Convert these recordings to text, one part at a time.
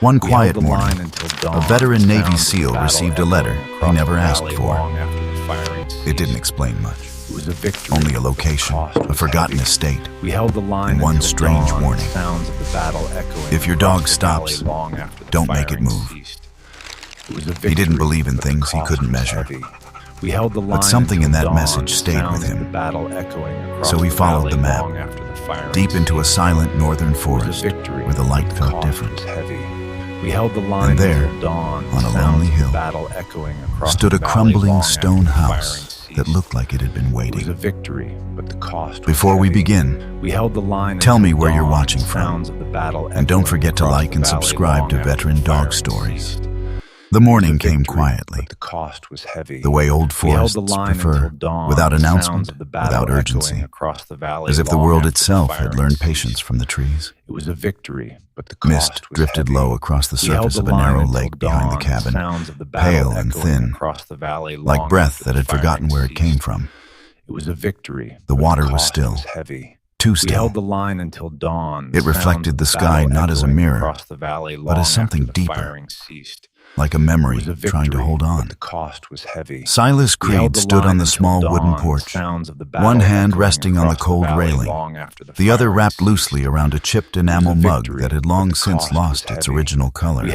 One quiet morning, a veteran Navy SEAL received a letter he never asked for. It didn't explain much. Only a location, a forgotten estate, and one strange warning. If your dog stops, don't make it move. He didn't believe in things he couldn't measure. But something in that message stayed with him. So he followed the map, deep into a silent northern forest where the light felt different. And there, on a lonely hill, stood a crumbling stone house that looked like it had been waiting. Before we begin, tell me where you're watching from, and don't forget to like and subscribe to Veteran Dog Stories. The morning came quietly, the way old forests prefer, without announcement, without urgency, as if the world itself had learned patience from the trees. Mist drifted low across the surface of a narrow lake behind the cabin, pale and thin, like breath that had forgotten where it came from. The water was still, too still. It reflected the sky not as a mirror, but as something deeper, like a memory trying to hold on. Silas Creed stood on the small wooden porch, one hand resting on the cold railing, the other wrapped loosely around a chipped enamel mug that had long since lost its original color.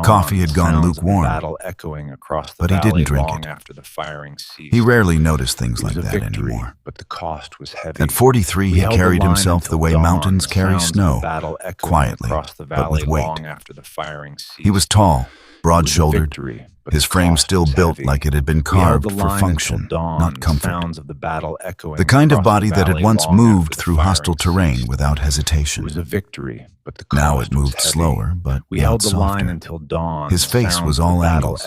Coffee had gone lukewarm, but he didn't drink it. He rarely noticed things like that anymore. At 43, he carried himself the way mountains carry snow, quietly, but with weight. He was tall, broad-shouldered, his frame still built like it had been carved for function, not comfort. The kind of body that had once moved through hostile terrain without hesitation. Now it moved slower, but not softer. His face was all angles,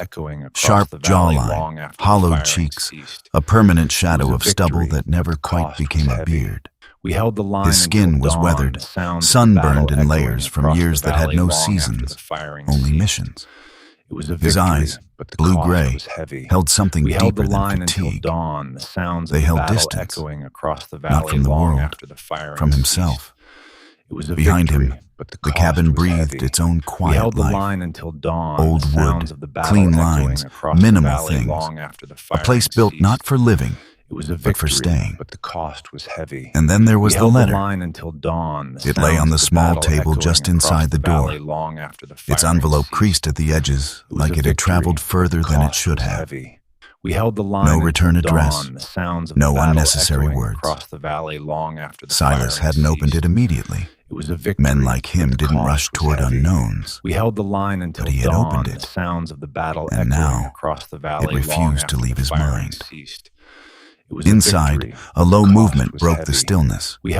sharp jawline, hollowed cheeks, a permanent shadow of stubble that never quite became a beard. His skin was weathered, sunburned in layers from years that had no seasons, only missions. His eyes, blue-gray, held something deeper than fatigue. They held distance, not from the world, from himself. Behind him, the cabin breathed its own quiet life. Old wood, clean lines, minimal things. A place built not for living, but for staying. And then there was the letter. It lay on the small table just inside the door, its envelope creased at the edges like it had traveled further than it should have. No return address, no unnecessary words. Silas hadn't opened it immediately. Men like him didn't rush toward unknowns, but he had opened it, and now it refused to leave his mind. Inside, a low movement broke the stillness. Rook.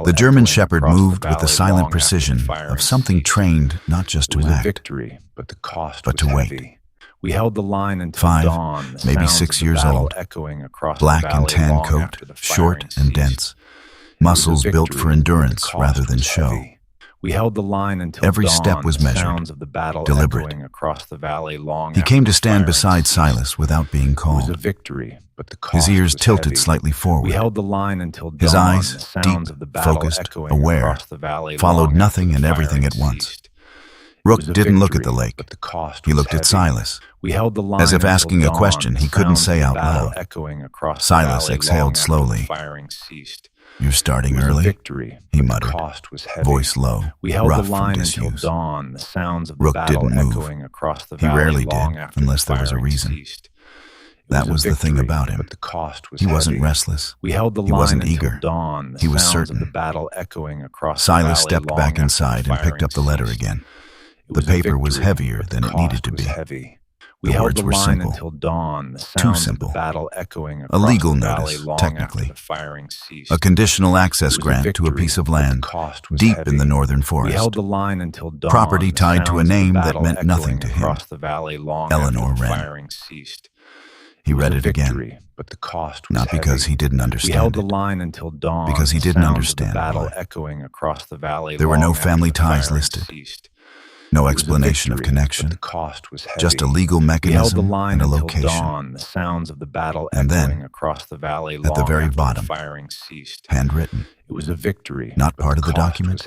The German shepherd moved with the silent precision of something trained not just to act, but to wait. 5, maybe 6 years old, black and tan coat, short and dense, muscles built for endurance rather than show. Every step was measured, deliberate. He came to stand beside Silas without being called. His ears tilted slightly forward. His eyes, deep, focused, aware, followed nothing and everything at once. Rook didn't look at the lake. He looked at Silas, as if asking a question he couldn't say out loud. Silas exhaled slowly. "You're starting early," he muttered, voice low, rough from disuse. Rook didn't move. He rarely did, unless there was a reason. That was the thing about him. He wasn't restless. He wasn't eager. He was certain. Silas stepped back inside and picked up the letter again. The paper was heavier than it needed to be. The words were simple, too simple. A legal notice, technically. A conditional access grant to a piece of land deep in the northern forest. Property tied to a name that meant nothing to him. Eleanor Wren. He read it again, not because he didn't understand it, because he didn't understand why. There were no family ties listed. No explanation of connection, just a legal mechanism and a location. And then, at the very bottom, handwritten, not part of the document,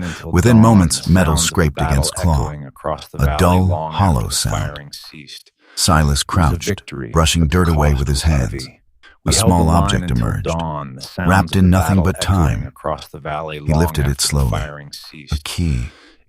Within moments, metal scraped against claw. A dull, hollow sound. Silas crouched, brushing dirt away with his hands. A small object emerged, wrapped in nothing but time. He lifted it slowly. A key.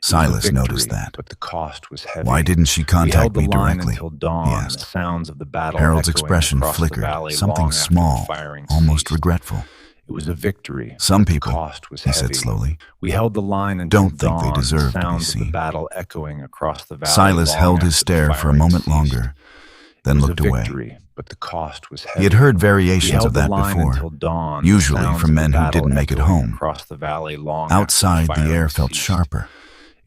Silas noticed that. But the cost was heavy. Why didn't she We contact held the me line directly? until He dawn, the asked. sounds of the battle Harold's echoing expression across the flickered, valley something long after the small, firing almost ceased. regretful. It was a victory. Some but the people, cost was he heavy. said slowly, We held the line until don't think dawn, they deserve the to be sounds of the seen. battle echoing across the valley Silas long held his after the stare for a firing moment ceased. longer, then It was looked a away. victory, but the cost was heavy. He had heard We variations held of the that line before, until dawn, usually the sounds from of men the who battle didn't make it echoing home. across the valley long Outside, after the the air firing felt ceased. sharper.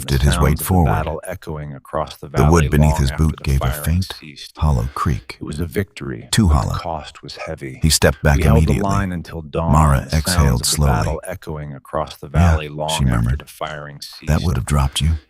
shifted his weight forward. Battle echoing across the The valley wood beneath long his after boot the gave a firing faint, ceased. hollow creak. It was a victory. Too but hollow. The cost was heavy. He stepped back We held immediately. the line until dawn. Mara the sounds exhaled of the slowly. battle echoing across the valley long she after murmured. the firing ceased. That would have dropped you.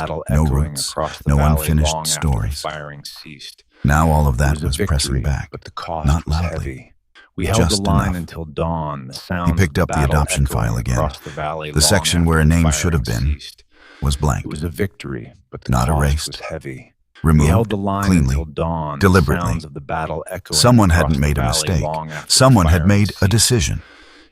battle no echoing roots, across the no valley unfinished long after the stories. firing ceased. Now all of It that was a was pressing victory, back, but the cost not was loudly, heavy. We held the just line enough. until dawn. The He sounds picked of up the battle adoption echoing file again. across the valley The long section after where a the name should have firing been ceased. was blank, It was a victory, but the not cost erased, was heavy. removed, We held the line cleanly, until dawn. deliberately. The sounds of the battle echoing Someone across hadn't the made a valley mistake. long after the Someone had firing made a ceased. decision.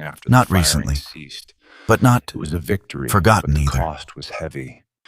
long after Not the firing recently, ceased. but not It was a victory, forgotten but the either. cost was heavy.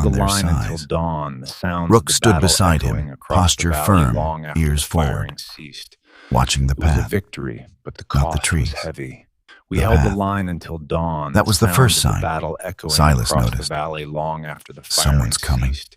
on the their line until size. dawn, the sounds Rook of the stood battle beside him, echoing across posture the valley firm, long after ears the firing forward, ceased. watching the It was a path. victory, but the not the cost was trees. heavy. We The held the path. line until dawn. That was the sounds first of the sign. battle echoing Silas across noticed. the valley long after the firing Someone's coming. ceased.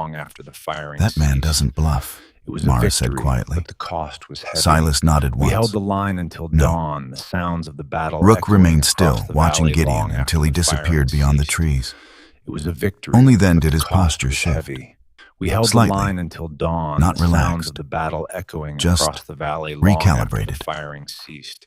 long after the firing That man ceased. doesn't bluff, It was a Mara victory, said quietly. but the cost was heavy. Silas nodded We held once. the line until No. dawn, the sounds of the battle Rook echoing remained across still, the watching valley Gideon long until after he the disappeared firing beyond the ceased. trees. It was a victory. Only then but did the his cost posture was shift. heavy. We held Slightly. the line until dawn, Not the sounds relaxed. of the battle echoing Just across the valley long after the recalibrated. firing ceased.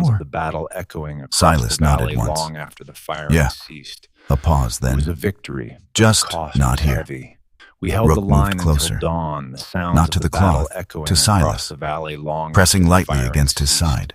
before? of the battle echoing across Silas the valley nodded once. long after the firing Yeah. ceased. A pause It was then. a victory. Just The cost not was here. heavy. We held Rook the moved line closer. until dawn, the sounds Not of to the the battle cloth, echoing to across Silas, the valley long pressing after the lightly firing against his ceased. side.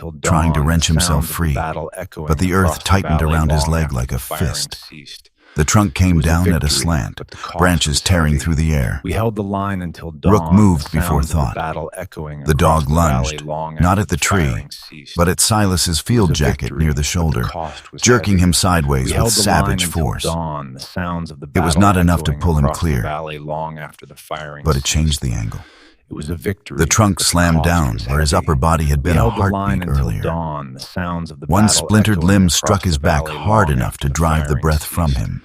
until dawn, trying to wrench the himself sounds of free, battle echoing but the across earth tightened valley around his long leg after like the a firing fist. ceased. The trunk It came was a down at a victory, slant, but the cost branches was tearing heavy. through the air. We held the line until dawn. Rook moved the before sounds of the thought. battle echoing The across dog the valley lunged, long not after at the tree, firing ceased. but at Silas's It field was a jacket victory, near the but shoulder, cost was jerking heavy. him sideways We with held the savage line until force. dawn, the sounds of the It was battle not enough to echoing pull him across clear, the valley long after the firing but it changed ceased. the angle. It was a victory. The trunk but slammed cost down was where his heavy. upper body had We been a held the line heartbeat until earlier. dawn, the sounds of the One battle splintered echoing limb across struck his the back valley hard long enough after to drive the firing breath from ceased. him.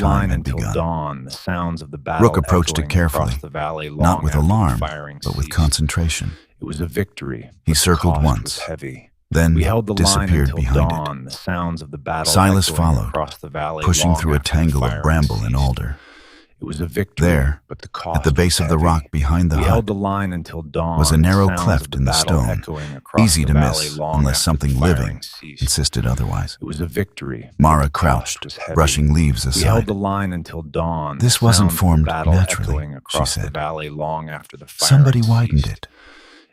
time line had until begun. dawn, the sounds of the battle Rook approached it echoing carefully, across the valley long not with after the alarm, firing but with ceased. concentration. It was a victory. He but the circled cost once, was heavy. then We held the line disappeared until behind dawn, the sounds of the battle Silas echoing followed, across the valley pushing long through a after the tangle of firing bramble and ceased. alder. It was a victory, There, but the cost at the base was of the heavy. rock behind the We hut, held the line until dawn, was a narrow the sounds cleft of the in the battle stone, echoing across easy the to valley miss long unless after something the living firing ceased. insisted otherwise. It was a victory. but Mara the cost crouched, was heavy. brushing leaves We held aside. the line until dawn. This the wasn't sounds of formed the battle naturally, echoing she across the said. valley long after the firing Somebody widened ceased. it.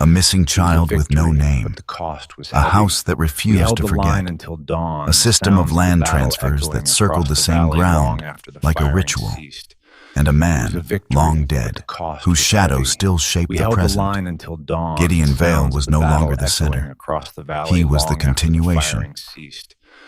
A missing child with no name. A house that refused to forget. A system of land transfers that circled the same ground like a ritual. And a man, long dead, whose shadow still shaped the present. Gideon Vale was no longer the center. He was the continuation.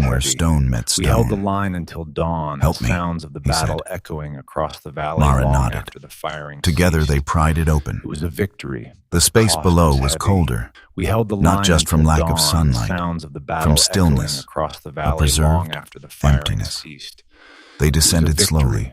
room where heavy. stone met We held the stone. line until dawn, "Help the me," sounds of the he said. battle echoing across the valley Mara long nodded. after the firing Together they ceased. pried it open. It was a victory. The space Cost below was was heavy. colder, We held the not line just from until lack of dawn, sunlight, sounds of the battle from stillness, echoing across the a valley preserved long after the firing emptiness. ceased. They It was a descended victory, slowly,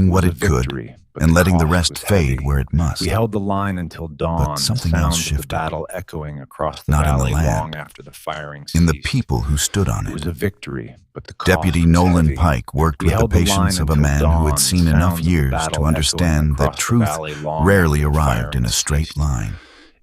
doing what it could and letting the rest fade where it must. We held the line until dawn. But something else sounds of shifted. the battle echoing across the Not in the valley land. long after the firing ceased. In the people who stood on It was it. a victory, but the cost Deputy was Nolan heavy. Pike worked We with the held the patience line of a until man who dawn, had seen enough sounds of years battle to understand echoing that across the truth valley long rarely after the arrived in firing a straight ceased. line.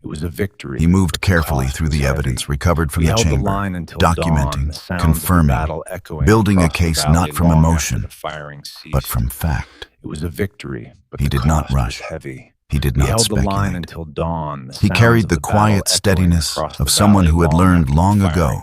It was a victory. He moved but the carefully cost through was the heavy. evidence recovered from We the held the chamber, line until dawn, documenting, the sounds of the confirming, battle echoing building a across the case valley not from long after emotion, the firing ceased. but from fact. It was a victory, but He the did not cost was rush. heavy. He did We not held the line speculate. until dawn. He carried the quiet steadiness of someone who had learned long ago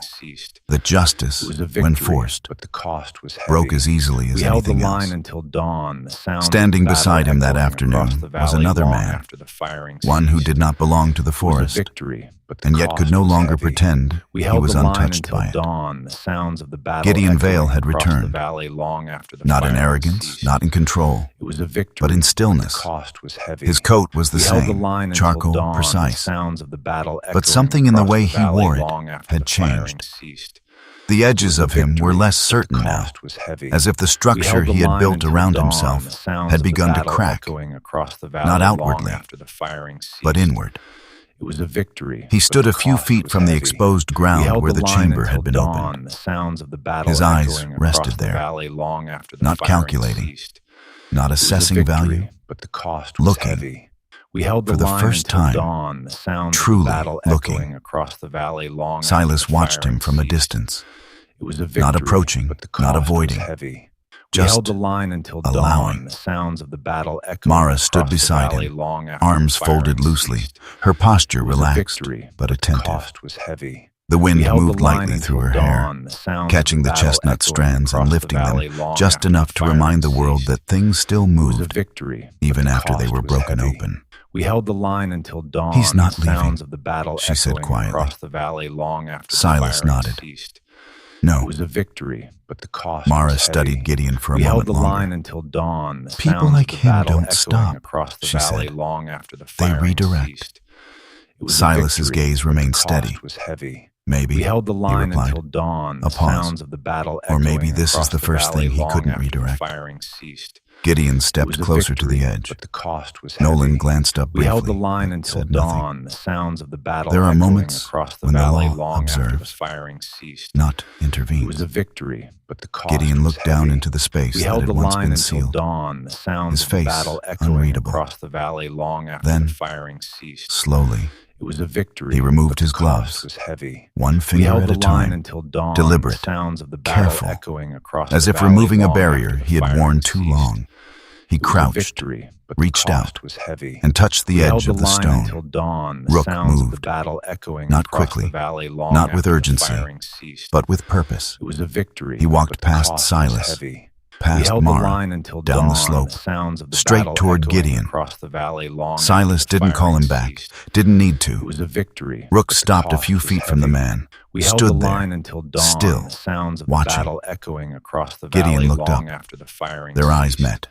that justice, when forced, but the cost was heavy. broke as easily as We held the anything line else. until dawn. The sounds Standing of the beside battle him that echoing afternoon across the was valley another long man, after the firing one who ceased. did not belong to the It was a forest, victory, but the and yet could cost no was longer heavy. pretend We he held was the line untouched until by it. dawn. The sounds of the battle Gideon echoing Vale had across the returned, valley long after the not in firing arrogance, ceased. not in control, It was a victory, but in stillness. The cost was heavy. His coat was the We held the same, line until charcoal, dawn, precise, the sounds of the battle but echoing something in the across way the he valley wore it long after had the firing changed. ceased. The edges of him were less certain the now, cost was heavy. as if the structure We held the he had line built until around dawn, himself the sounds had of the begun to battle crack, echoing across the valley not long outwardly, after the firing ceased. but inward. It was a victory. He but stood the a few cost feet was from the heavy. exposed We ground held where the line chamber until had been dawn, opened. the sounds of the battle His eyes echoing rested across the there, valley long after the not firing calculating, ceased. not It was a assessing victory, value, but the cost was looking, heavy. We held the for the line first until time, dawn, the sounds truly of the battle looking. echoing across the valley long Silas after the watched firing him from a ceased. distance, It was a victory, not approaching, but the cost not avoiding, was heavy. We just held the line until allowing. dawn, the sounds of the battle echoing Mara stood across the beside valley him, long after arms the firing folded loosely, ceased. her posture It was a relaxed, victory, but the attentive. cost was heavy. The wind We held moved the line lightly through her until hair, dawn, the sounds catching of the battle chestnut echoing strands and across the lifting valley them long just after enough the to remind the firing world ceased. that things still It was a moved, victory, but even the after they cost were was broken heavy. open. We held the line until dawn. "He's not the sounds leaving," of the battle she said echoing quietly. across the valley long after Silas the firing nodded. ceased. It No. was a victory, but the cost Mara was studied heavy. Gideon for a We held moment the longer. line until dawn. The "People sounds like of the him battle don't echoing stop," across the she valley said. long after the "They firing redirect." ceased. It was a Silas's victory, gaze but remained the steady. cost was heavy. "Maybe," We held the he line replied. until dawn. A The pause. sounds of the battle Or maybe echoing this is across the first valley thing he long couldn't after redirect. The firing ceased. Gideon It stepped was a closer to the victory, edge. but the cost was Nolan heavy. glanced up We briefly, held the line but until said nothing. dawn. The sounds of the battle There are echoing moments across the when the valley law long after the observes, firing ceased. not It was intervenes. a victory, but the cost Gideon was looked down heavy. into the space We that held had the once line been until sealed. dawn. The sounds His of the face battle echoing unreadable. across the valley long after Then, the firing ceased. slowly, It was a victory. he removed but the his cost gloves, was heavy. one We finger held at the a line time, until dawn. deliberate, The sounds of the battle careful, echoing across as the if valley removing a long barrier after the he had firing worn too ceased. long. He It was a crouched, victory, but the reached cost out, was heavy. and touched the We held edge of the line stone. until dawn. The Rook sounds of the moved, battle echoing not across quickly, the valley long not with after the urgency, firing ceased. but with purpose. It was a victory. He walked but the past cost was Silas, heavy. We past held the Mara, line until down dawn. the slope, The sounds of the straight battle toward echoing Gideon. across the valley long Silas after the didn't call him firing back, ceased. didn't need It to. was a victory. Rook but the stopped a cost few was feet from the heavy. man, We held stood the there, line until dawn. still, The sounds of watching. the battle echoing across the Gideon valley looked long up. after the firing Their eyes ceased. met.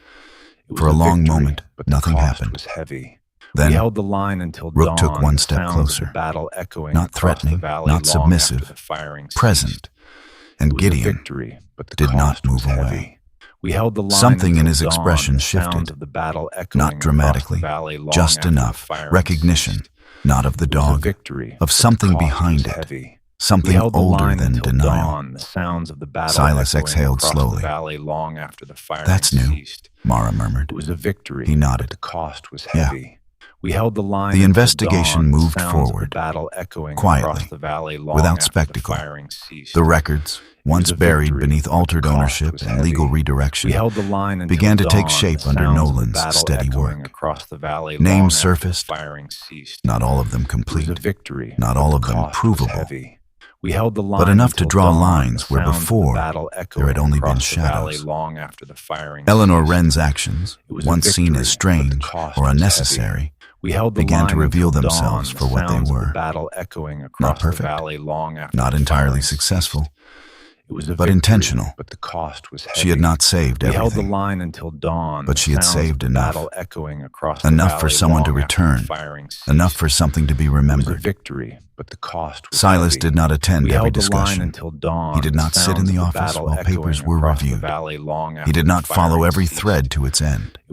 It was For a long victory, moment, but the nothing cost happened. was heavy. Then, we held the line until Rook dawn. took one The step sounds of closer, the battle echoing not across threatening, the valley not long submissive, after the firing ceased. present, and It was a Gideon victory, but the did not cost was move away. heavy. We held the line Something in until his dawn. expression The sounds shifted, of the battle echoing not across dramatically, the valley long just after the enough, firing recognition, ceased. not of the It was a dog, victory, of but the something cost behind was it, heavy. We something held the older line than until denial. dawn. The sounds of the battle Silas echoing exhaled across slowly. the valley long after the firing "That's new," ceased. Mara murmured. It was a victory. He nodded. But the cost was Yeah. heavy. We held the line. The until investigation dawn. moved The sounds forward, of the battle echoing quietly, across the valley long without after spectacle. The firing ceased. The records, once a buried victory, beneath but the altered cost ownership was and heavy. legal redirection, We held the line until began to take dawn. shape The under sounds of the Nolan's battle steady echoing work. across the valley Names long after the surfaced, firing ceased. not all of them It was complete, a victory. not but all the of them cost was provable, heavy. We held the line but enough to until draw dawn. lines The where sounds of the before battle there had echoing only been across the valley shadows. long after the firing Eleanor ceased. Wren's actions, It was a once seen victory, as but the strange cost or was unnecessary, heavy. We held the began to line reveal until themselves dawn. for The what they sounds of were. the battle echoing across perfect, the valley long after not the entirely firing successful, ceased. It was a but victory, intentional. but the cost was heavy. She had not saved We held the everything, line until dawn. but The she had sounds of saved the enough. battle echoing across the Enough for valley someone to long after the return, firing ceased. enough for something to be It was a remembered. victory, but the cost was Silas heavy. did not attend We every held the line discussion. until dawn. He did not The sit in sounds the of office battle while papers echoing were across the reviewed. valley long He after did the not follow firing every ceased. thread to its end. It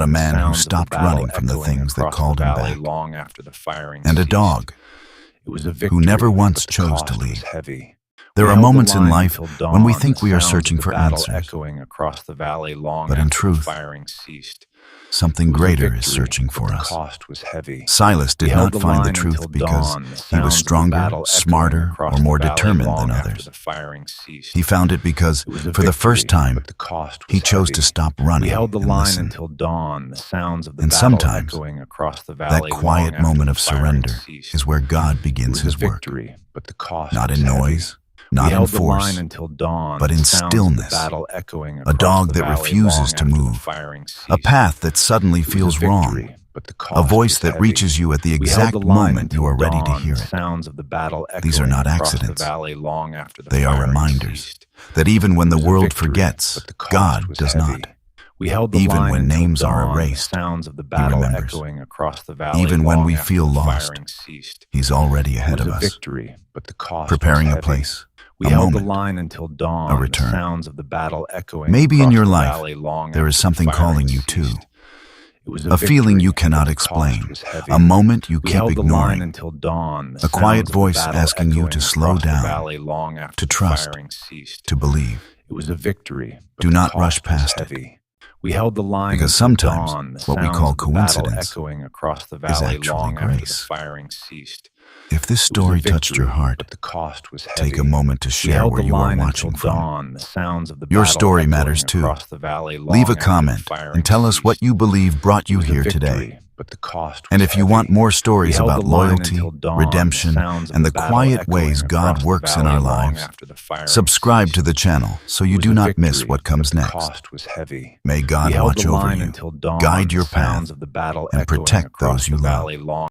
about a man who stopped running from the things that called him back, long after the firing and a ceased. dog It was a who victory, never once but the chose cost to was leave. heavy. There We are held the moments in line life until when we dawn, think the we are sounds searching of for the battle answers, echoing across the valley long but in after the truth, firing ceased. Something greater is searching for us. Cost was heavy. Silas did not find the truth because he was stronger, smarter, or more determined than others. He found it because, for the first time, he chose to stop running and listen. Until dawn, the sounds of the And battle sometimes, echoing across the valley that quiet long moment after of the firing surrender ceased. is where God begins It was his a work. victory, but the cost Not was in heavy. noise, We not in held the line force, until dawn, but in the sounds of the stillness. battle echoing A across dog the that valley refuses long to after the move. firing A ceased. path that suddenly It was a feels wrong. victory, but the A cost voice was that heavy. reaches you at the We held exact the line moment you until are ready to dawn, hear the it. sounds of the battle These are echoing not across accidents. the valley long after the They are firing reminders ceased. that even when It the was a world victory, forgets, but the cost God was does heavy. not. We held the Even line when until names are dawn, erased, the sounds of the battle remembers. echoing across the valley Even when long we after feel the lost, firing ceased. He's already It ahead was of a us, victory, but the cost preparing was a heavy. place, We a held moment, the line until dawn, a return. the sounds of the battle echoing Maybe in across your the life, valley long there is after the something firing calling you too. ceased. It was A feeling victory, you cannot but the explain, cost was heavy. a moment you We keep held the line ignoring, until dawn, the a quiet sounds of the voice battle asking you echoing to slow across the down, valley long after to the trust, firing ceased. to believe. It was a victory, but Do the not cost rush was past it. heavy. We held the line Because until sometimes dawn, the what we sounds call of the battle coincidence echoing across the is valley actually long after the grace. firing ceased. If this It was a story touched your victory, heart, but the cost was take a heavy. moment to We share held where the you are line watching until from. dawn, the sounds of the Your battle story echoing matters too. across the valley long Leave a after the comment firing and tell us what ceased. you believe brought It you was a here victory, today. but the cost was And if you heavy. want more We stories held about the line loyalty, until dawn, redemption, the sounds of and the battle quiet echoing ways across God the works in valley our long lives, after the firing subscribe to ceased. the channel so you It was do a not miss victory, what comes but the next. cost was heavy. May God We held watch the over line you, until dawn, guide the your sounds path, of the battle and echoing protect across those you the love. valley long